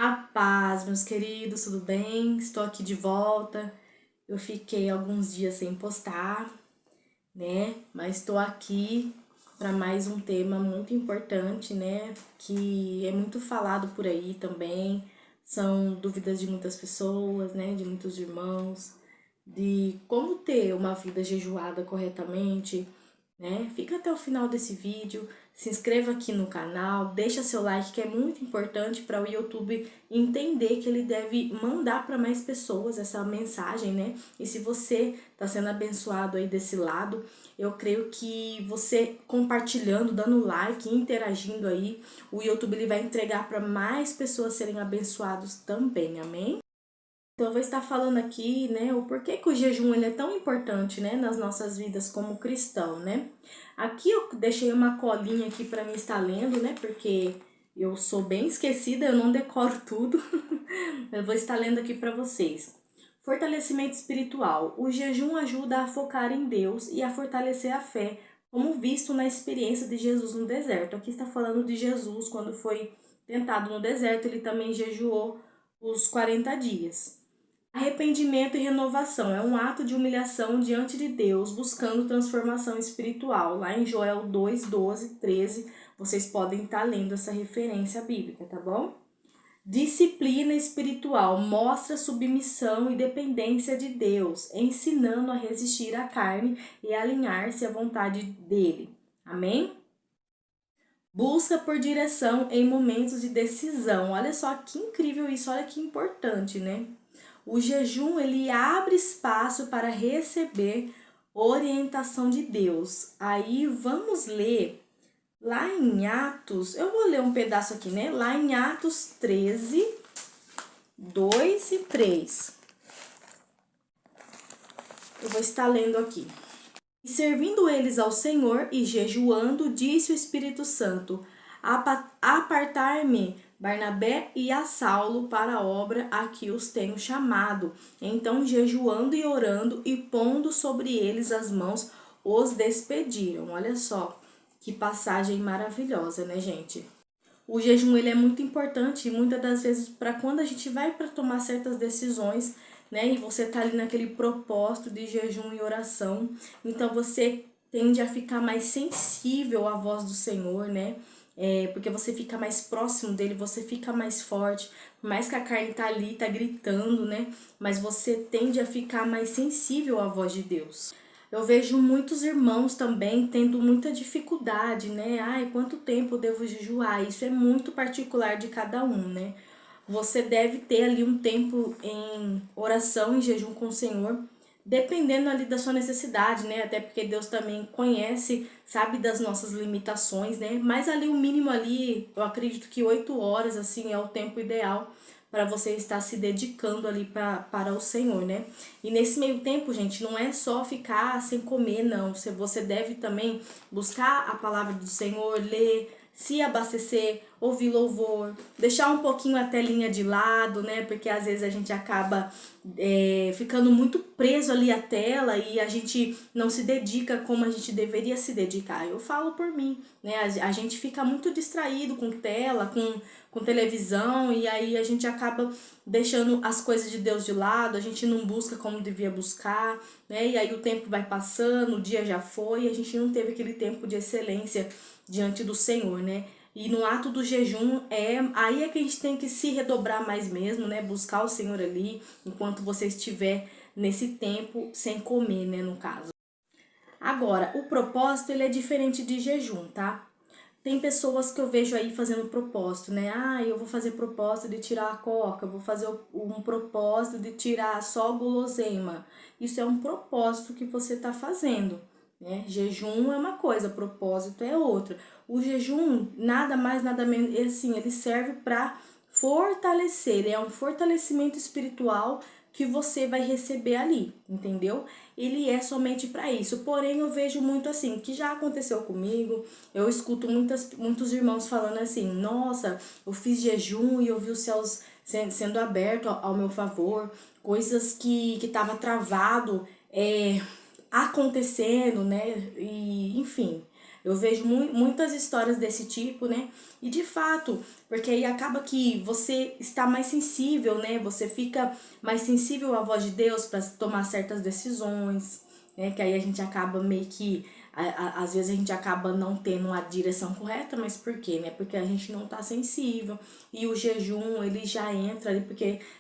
A paz, meus queridos, tudo bem? Estou aqui de volta. Eu fiquei alguns dias sem postar, né? Mas estou aqui para mais um tema muito importante, né? Que é muito falado por aí também. São dúvidas de muitas pessoas, né? De muitos irmãos, de como ter uma vida jejuada corretamente, né? Fica até o final desse vídeo, se inscreva aqui no canal, deixa seu like que é muito importante para o YouTube entender que ele deve mandar para mais pessoas essa mensagem, né? E se você está sendo abençoado aí desse lado, eu creio que você compartilhando, dando like, interagindo aí, o YouTube ele vai entregar para mais pessoas serem abençoados também, amém? Então, eu vou estar falando aqui, né, o porquê que o jejum ele é tão importante, né, nas nossas vidas como cristão, né? Aqui eu deixei uma colinha aqui para mim estar lendo, né, porque eu sou bem esquecida, eu não decoro tudo. Eu vou estar lendo aqui para vocês. Fortalecimento espiritual. O jejum ajuda a focar em Deus e a fortalecer a fé, como visto na experiência de Jesus no deserto. Aqui está falando de Jesus quando foi tentado no deserto, ele também jejuou os 40 dias. Arrependimento e renovação é um ato de humilhação diante de Deus, buscando transformação espiritual. Lá em Joel 2, 12, 13, vocês podem estar lendo essa referência bíblica, tá bom? Disciplina espiritual mostra submissão e dependência de Deus, ensinando a resistir à carne e alinhar-se à vontade dele. Amém? Busca por direção em momentos de decisão. Olha só que incrível isso, olha que importante, né? O jejum ele abre espaço para receber orientação de Deus. Aí vamos ler lá em Atos, eu vou ler um pedaço aqui, né? Lá em Atos 13, 2 e 3. Eu vou estar lendo aqui. E servindo eles ao Senhor e jejuando, disse o Espírito Santo: Apartar-me Barnabé e a Saulo para a obra a que os tenho chamado. Então, jejuando e orando e pondo sobre eles as mãos, os despediram. Olha só que passagem maravilhosa, né, gente? O jejum ele é muito importante, muitas das vezes para quando a gente vai para tomar certas decisões, né? E você tá ali naquele propósito de jejum e oração, então você tende a ficar mais sensível à voz do Senhor, né? Porque você fica mais próximo dele, você fica mais forte, por mais que a carne tá ali, tá gritando, né? Mas você tende a ficar mais sensível à voz de Deus. Eu vejo muitos irmãos também tendo muita dificuldade, né? Ai, quanto tempo eu devo jejuar? Isso é muito particular de cada um, né? Você deve ter ali um tempo em oração, em jejum com o Senhor, dependendo ali da sua necessidade, né? Até porque Deus também conhece, sabe das nossas limitações, né? Mas ali o mínimo ali, eu acredito que 8 horas, assim, é o tempo ideal para você estar se dedicando ali para o Senhor, né? E nesse meio tempo, gente, não é só ficar sem comer, não. Você deve também buscar a palavra do Senhor, ler, se abastecer, ouvir louvor, deixar um pouquinho a telinha de lado, né? Porque às vezes a gente acaba ficando muito preso ali à tela e a gente não se dedica como a gente deveria se dedicar. Eu falo por mim, né? A gente fica muito distraído com tela, com televisão, e aí a gente acaba deixando as coisas de Deus de lado, a gente não busca como devia buscar, né? E aí o tempo vai passando, o dia já foi, e a gente não teve aquele tempo de excelência diante do Senhor, né? E no ato do jejum, aí é que a gente tem que se redobrar mais mesmo, né? Buscar o Senhor ali, enquanto você estiver nesse tempo sem comer, né, no caso. Agora, o propósito, ele é diferente de jejum, tá? Tem pessoas que eu vejo aí fazendo propósito, né? Ah, eu vou fazer propósito de tirar a coca, eu vou fazer um propósito de tirar só guloseima. Isso é um propósito que você está fazendo, né? Jejum é uma coisa, propósito é outra. O jejum, nada mais, nada menos, assim, ele serve para fortalecer, ele é um fortalecimento espiritual que você vai receber ali, entendeu? Ele é somente para isso. Porém, eu vejo muito assim, que já aconteceu comigo. Eu escuto muitos irmãos falando assim: nossa, eu fiz jejum e eu vi os céus sendo abertos ao meu favor, coisas que estava travado acontecendo, né? E enfim. Eu vejo muitas histórias desse tipo, né? E de fato, porque aí acaba que você está mais sensível, né? Você fica mais sensível à voz de Deus para tomar certas decisões, né? Que aí a gente acaba meio que às vezes a gente acaba não tendo a direção correta, mas por quê, né? Porque a gente não tá sensível. E o jejum, ele já entra ali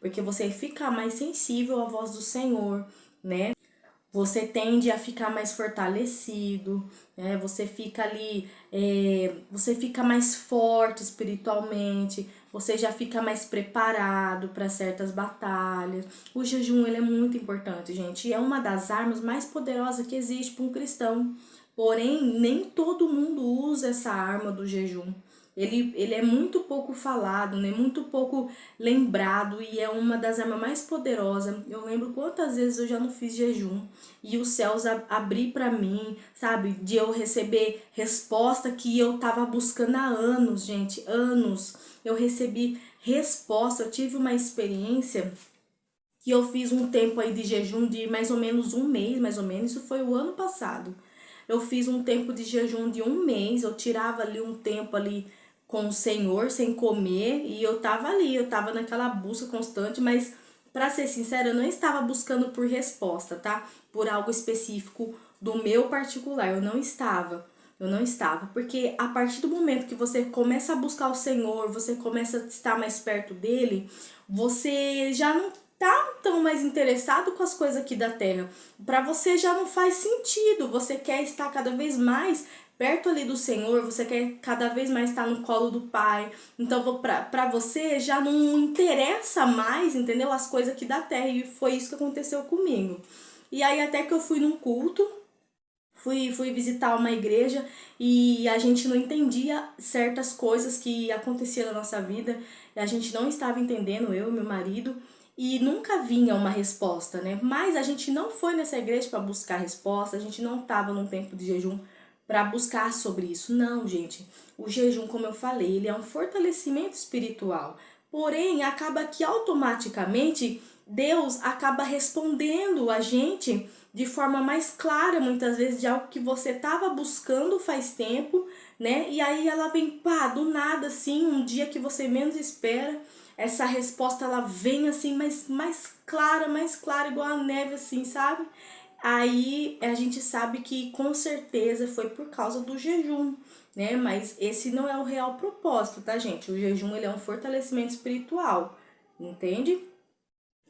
porque você fica mais sensível à voz do Senhor, né? Você tende a ficar mais fortalecido, né? Você fica ali, você fica mais forte espiritualmente, você já fica mais preparado para certas batalhas. O jejum, ele é muito importante, gente, e é uma das armas mais poderosas que existe para um cristão. Porém, nem todo mundo usa essa arma do jejum. Ele é muito pouco falado, né? Muito pouco lembrado e é uma das armas mais poderosas. Eu lembro quantas vezes eu já não fiz jejum e os céus abrir para mim, sabe? De eu receber resposta que eu tava buscando há anos, gente, anos. Eu recebi resposta, eu tive uma experiência que eu fiz um tempo aí de jejum de mais ou menos um mês, mais ou menos, isso foi o ano passado. Eu fiz um tempo de jejum de um mês, eu tirava ali um tempo ali com o Senhor, sem comer, e eu tava ali, eu tava naquela busca constante, mas para ser sincera, eu não estava buscando por resposta, tá? Por algo específico do meu particular, eu não estava. Eu não estava, porque a partir do momento que você começa a buscar o Senhor, você começa a estar mais perto dele, você já não tá tão mais interessado com as coisas aqui da terra. Para você já não faz sentido. Você quer estar cada vez mais perto ali do Senhor, você quer cada vez mais estar no colo do Pai. Então, para você já não interessa mais, entendeu? As coisas aqui da terra. E foi isso que aconteceu comigo. E aí, até que eu fui num culto, fui visitar uma igreja e a gente não entendia certas coisas que aconteciam na nossa vida. A gente não estava entendendo, eu e meu marido, e nunca vinha uma resposta, né? Mas a gente não foi nessa igreja para buscar resposta, a gente não estava num tempo de jejum para buscar sobre isso. Não, gente. O jejum, como eu falei, ele é um fortalecimento espiritual. Porém, acaba que automaticamente Deus acaba respondendo a gente de forma mais clara, muitas vezes, de algo que você estava buscando faz tempo, né? E aí ela vem, pá, do nada, assim, um dia que você menos espera, essa resposta ela vem assim, mais clara, igual a neve, assim, sabe? Aí a gente sabe que com certeza foi por causa do jejum, né? Mas esse não é o real propósito, tá, gente? O jejum, ele é um fortalecimento espiritual, entende?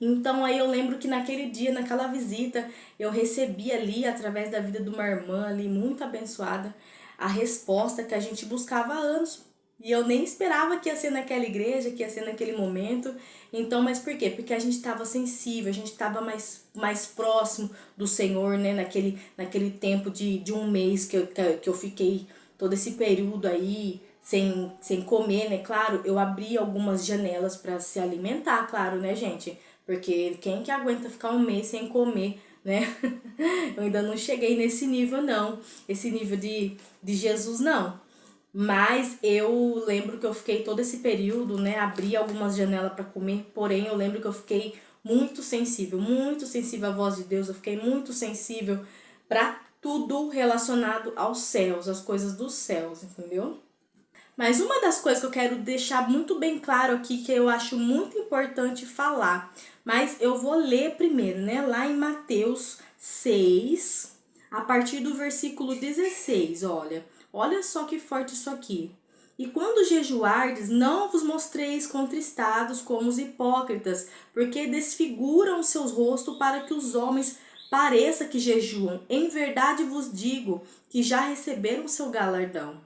Então aí eu lembro que naquele dia, naquela visita, eu recebi ali, através da vida de uma irmã ali, muito abençoada, a resposta que a gente buscava há anos. E eu nem esperava que ia ser naquela igreja, que ia ser naquele momento. Então, mas por quê? Porque a gente estava sensível, a gente estava mais próximo do Senhor, né? Naquele tempo de um mês que eu fiquei todo esse período aí sem comer, né? Claro, eu abri algumas janelas para se alimentar, claro, né, gente? Porque quem que aguenta ficar um mês sem comer, né? Eu ainda não cheguei nesse nível, não. Esse nível de Jesus, não. Mas eu lembro que eu fiquei todo esse período, né? Abri algumas janelas para comer, porém eu lembro que eu fiquei muito sensível à voz de Deus. Eu fiquei muito sensível para tudo relacionado aos céus, às coisas dos céus, entendeu? Mas uma das coisas que eu quero deixar muito bem claro aqui, que eu acho muito importante falar, mas eu vou ler primeiro, né? Lá em Mateus 6, a partir do versículo 16, olha. Olha só que forte isso aqui. E quando jejuardes, não vos mostreis contristados como os hipócritas, porque desfiguram seus rostos para que os homens pareça que jejuam. Em verdade vos digo que já receberam seu galardão.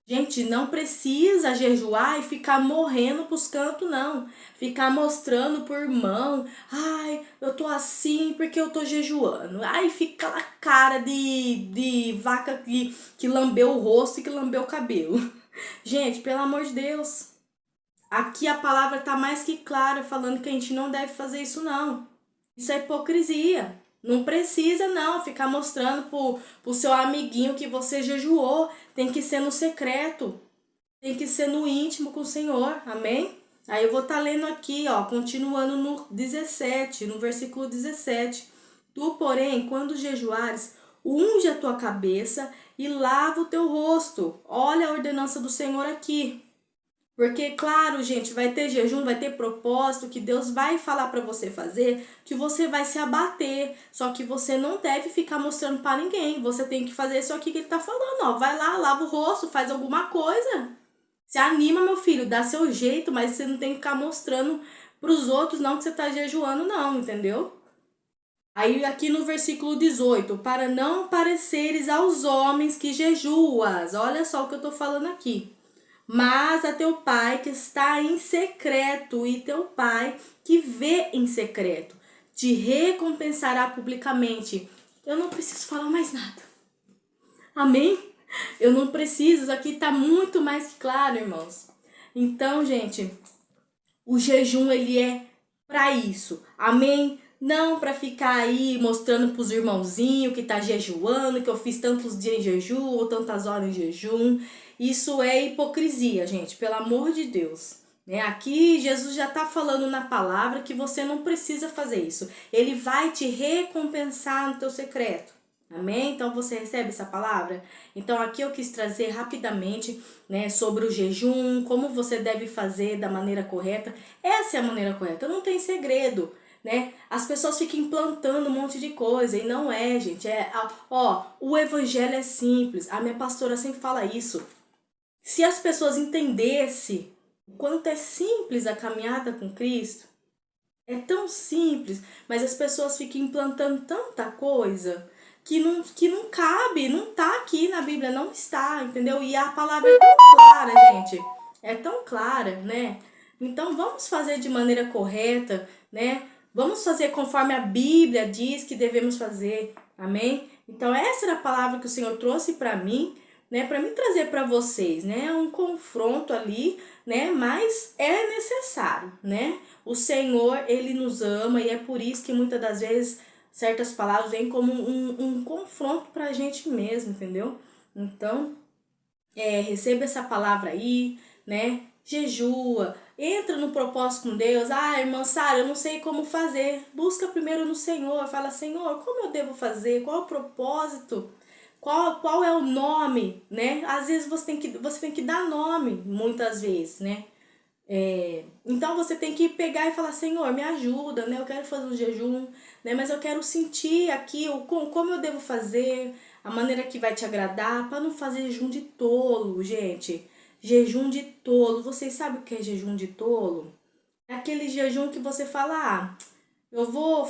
Gente, não precisa jejuar e ficar morrendo pros cantos, não. Ficar mostrando pro irmão, ai, eu tô assim porque eu tô jejuando. Ai, fica aquela cara de vaca que lambeu o rosto e que lambeu o cabelo. Gente, pelo amor de Deus. Aqui a palavra tá mais que clara falando que a gente não deve fazer isso, não. Isso é hipocrisia. Não precisa não ficar mostrando pro seu amiguinho que você jejuou. Tem que ser no secreto. Tem que ser no íntimo com o Senhor. Amém? Aí eu vou estar lendo aqui, ó, continuando no 17, no versículo 17. Tu, porém, quando jejuares, unge a tua cabeça e lava o teu rosto. Olha a ordenança do Senhor aqui. Porque, claro, gente, vai ter jejum, vai ter propósito, que Deus vai falar para você fazer, que você vai se abater. Só que você não deve ficar mostrando para ninguém. Você tem que fazer isso aqui que ele tá falando, ó. Vai lá, lava o rosto, faz alguma coisa. Se anima, meu filho, dá seu jeito, mas você não tem que ficar mostrando pros outros não que você tá jejuando, não, entendeu? Aí aqui no versículo 18, para não pareceres aos homens que jejuas. Olha só o que eu tô falando aqui. Mas a teu pai que está em secreto, e teu pai que vê em secreto te recompensará publicamente. Eu não preciso falar mais nada. Amém? Eu não preciso, isso aqui está muito mais que claro, irmãos. Então, gente, o jejum ele é para isso. Amém? Não para ficar aí mostrando para os irmãozinhos que tá jejuando, que eu fiz tantos dias em jejum ou tantas horas em jejum. Isso é hipocrisia, gente, pelo amor de Deus. Né? Aqui Jesus já está falando na palavra que você não precisa fazer isso. Ele vai te recompensar no teu secreto. Amém? Então você recebe essa palavra? Então aqui eu quis trazer rapidamente, né, sobre o jejum, como você deve fazer da maneira correta. Essa é a maneira correta, não tem segredo, né? As pessoas ficam implantando um monte de coisa e não é, gente. O evangelho é simples. A minha pastora sempre fala isso. Se as pessoas entendessem o quanto é simples a caminhada com Cristo, é tão simples, mas as pessoas ficam implantando tanta coisa que não cabe, não tá aqui na Bíblia, não está, entendeu? E a palavra é tão clara, gente, é tão clara, né? Então vamos fazer de maneira correta, né? Vamos fazer conforme a Bíblia diz que devemos fazer, amém? Então essa era a palavra que o Senhor trouxe para mim, né, para mim trazer para vocês, né, um confronto ali, né, mas é necessário, né? O Senhor, ele nos ama e é por isso que muitas das vezes certas palavras vêm como um confronto pra gente mesmo, entendeu? Então, receba essa palavra aí, né? Jejua, entra no propósito com Deus. Ah, irmã Sara, eu não sei como fazer. Busca primeiro no Senhor. Fala, Senhor, como eu devo fazer? Qual é o propósito? Qual é o nome, né? Às vezes você tem que dar nome, muitas vezes, né? Então você tem que pegar e falar, Senhor, me ajuda, né? Eu quero fazer um jejum, né? Mas eu quero sentir aqui como eu devo fazer, a maneira que vai te agradar, para não fazer jejum de tolo, gente. Jejum de tolo. Vocês sabem o que é jejum de tolo? É aquele jejum que você fala, eu vou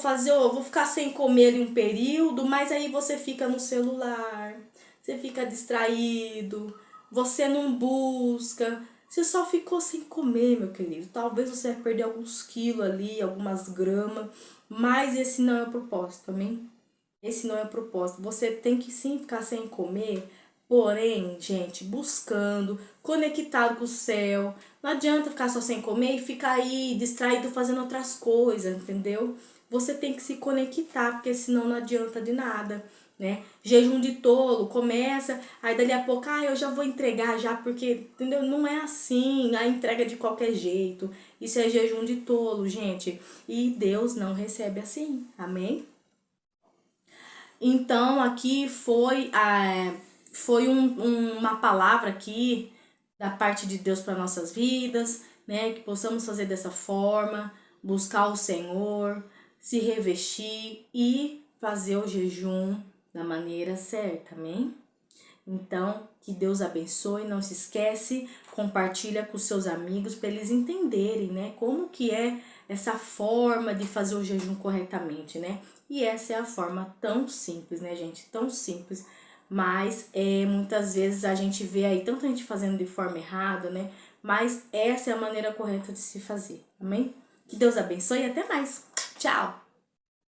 ficar sem comer em um período, mas aí você fica no celular, você fica distraído, você não busca, você só ficou sem comer, meu querido. Talvez você vai perder alguns quilos ali, algumas gramas, mas esse não é o propósito, amém? Esse não é o propósito. Você tem que sim ficar sem comer, porém, gente, buscando, conectado com o céu. Não adianta ficar só sem comer e ficar aí distraído fazendo outras coisas, entendeu? Você tem que se conectar, porque senão não adianta de nada, né? Jejum de tolo, começa, aí dali a pouco, eu já vou entregar já, porque, entendeu? Não é assim, a entrega de qualquer jeito. Isso é jejum de tolo, gente. E Deus não recebe assim, amém? Então aqui foi uma palavra aqui da parte de Deus para nossas vidas, né? Que possamos fazer dessa forma, buscar o Senhor, se revestir e fazer o jejum da maneira certa, amém? Então, que Deus abençoe, não se esquece, compartilha com seus amigos para eles entenderem, né, como que é essa forma de fazer o jejum corretamente, né? E essa é a forma tão simples, né, gente? Tão simples, mas muitas vezes a gente vê aí tanta gente fazendo de forma errada, né? Mas essa é a maneira correta de se fazer, amém? Que Deus abençoe e até mais. Tchau!